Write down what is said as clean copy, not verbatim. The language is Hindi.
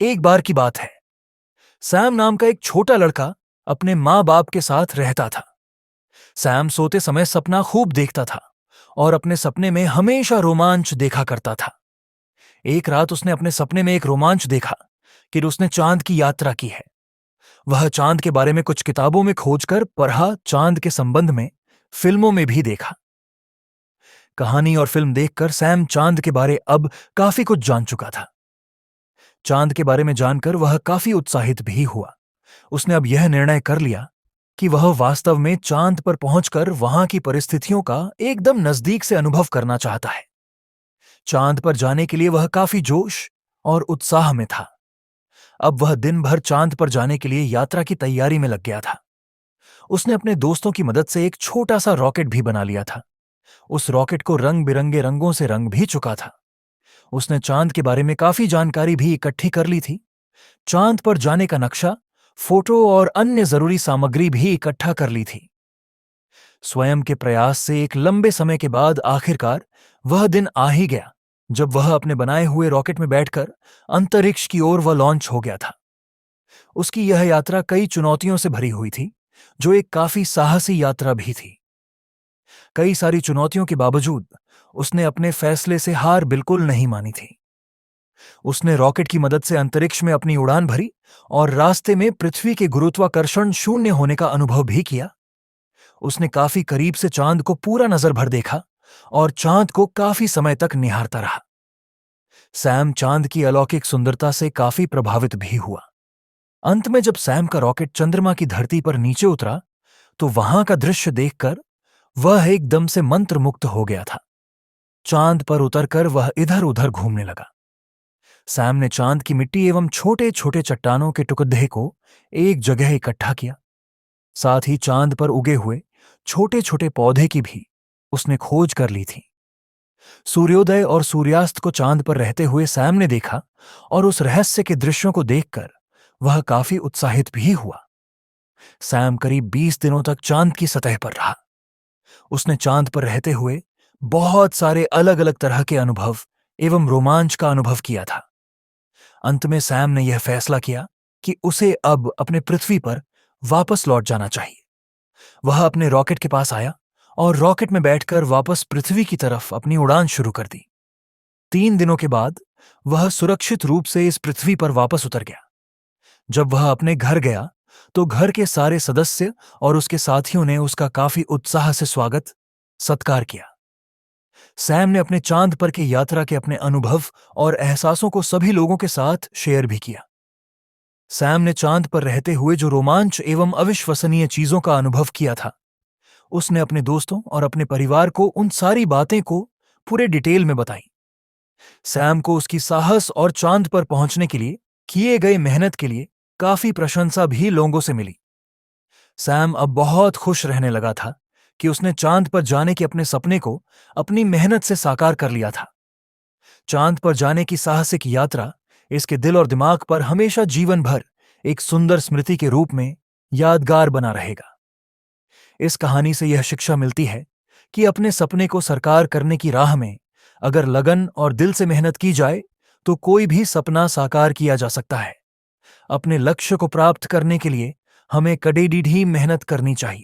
एक बार की बात है। सैम नाम का एक छोटा लड़का अपने माँ बाप के साथ रहता था। सैम सोते समय सपना खूब देखता था और अपने सपने में हमेशा रोमांच देखा करता था। एक रात उसने अपने सपने में एक रोमांच देखा कि उसने चांद की यात्रा की है। वह चांद के बारे में कुछ किताबों में खोजकर पढ़ा, चांद के संबंध में फिल्मों में भी देखा। कहानी और फिल्म देखकर सैम चांद के बारे अब काफी कुछ जान चुका था। चांद के बारे में जानकर वह काफी उत्साहित भी हुआ। उसने अब यह निर्णय कर लिया कि वह वास्तव में चांद पर पहुंचकर वहां की परिस्थितियों का एकदम नजदीक से अनुभव करना चाहता है। चांद पर जाने के लिए वह काफी जोश और उत्साह में था। अब वह दिन भर चांद पर जाने के लिए यात्रा की तैयारी में लग गया था। उसने अपने दोस्तों की मदद से एक छोटा सा रॉकेट भी बना लिया था। उस रॉकेट को रंग बिरंगे रंगों से रंग भी चुका था। उसने चांद के बारे में काफी जानकारी भी इकट्ठी कर ली थी। चांद पर जाने का नक्शा, फोटो और अन्य जरूरी सामग्री भी इकट्ठा कर ली थी। स्वयं के प्रयास से एक लंबे समय के बाद आखिरकार वह दिन आ ही गया जब वह अपने बनाए हुए रॉकेट में बैठकर अंतरिक्ष की ओर वह लॉन्च हो गया था। उसकी यह यात्रा कई चुनौतियों से भरी हुई थी, जो एक काफी साहसी यात्रा भी थी। कई सारी चुनौतियों के बावजूद उसने अपने फैसले से हार बिल्कुल नहीं मानी थी। उसने रॉकेट की मदद से अंतरिक्ष में अपनी उड़ान भरी और रास्ते में पृथ्वी के गुरुत्वाकर्षण शून्य होने का अनुभव भी किया। उसने काफी करीब से चांद को पूरा नजर भर देखा और चांद को काफी समय तक निहारता रहा। सैम चांद की अलौकिक सुंदरता से काफी प्रभावित भी हुआ। अंत में जब सैम का रॉकेट चंद्रमा की धरती पर नीचे उतरा तो वहां का दृश्य देखकर वह एकदम से मंत्रमुग्ध हो गया था। चांद पर उतरकर वह इधर उधर घूमने लगा। सैम ने चांद की मिट्टी एवं छोटे छोटे चट्टानों के टुकड़े को एक जगह इकट्ठा किया। साथ ही चांद पर उगे हुए छोटे छोटे पौधे की भी उसने खोज कर ली थी। सूर्योदय और सूर्यास्त को चांद पर रहते हुए सैम ने देखा और उस रहस्य के दृश्यों को देखकर वह काफी उत्साहित भी हुआ। सैम करीब 20 दिनों तक चांद की सतह पर रहा। उसने चांद पर रहते हुए बहुत सारे अलग अलग तरह के अनुभव एवं रोमांच का अनुभव किया था। अंत में सैम ने यह फैसला किया कि उसे अब अपने पृथ्वी पर वापस लौट जाना चाहिए। वह अपने रॉकेट के पास आया और रॉकेट में बैठकर वापस पृथ्वी की तरफ अपनी उड़ान शुरू कर दी। 3 दिनों के बाद वह सुरक्षित रूप से इस पृथ्वी पर वापस उतर गया। जब वह अपने घर गया तो घर के सारे सदस्य और उसके साथियों ने उसका काफी उत्साह से स्वागत सत्कार किया। सैम ने अपने चांद पर की यात्रा के अपने अनुभव और एहसासों को सभी लोगों के साथ शेयर भी किया। सैम ने चांद पर रहते हुए जो रोमांच एवं अविश्वसनीय चीजों का अनुभव किया था, उसने अपने दोस्तों और अपने परिवार को उन सारी बातें को पूरे डिटेल में बताई। सैम को उसकी साहस और चांद पर पहुंचने के लिए किए गए मेहनत के लिए काफी प्रशंसा भी लोगों से मिली। सैम अब बहुत खुश रहने लगा था कि उसने चांद पर जाने के अपने सपने को अपनी मेहनत से साकार कर लिया था। चांद पर जाने की साहसिक यात्रा इसके दिल और दिमाग पर हमेशा जीवन भर एक सुंदर स्मृति के रूप में यादगार बना रहेगा। इस कहानी से यह शिक्षा मिलती है कि अपने सपने को साकार करने की राह में अगर लगन और दिल से मेहनत की जाए तो कोई भी सपना साकार किया जा सकता है। अपने लक्ष्य को प्राप्त करने के लिए हमें कड़ेडीढ़ी मेहनत करनी चाहिए।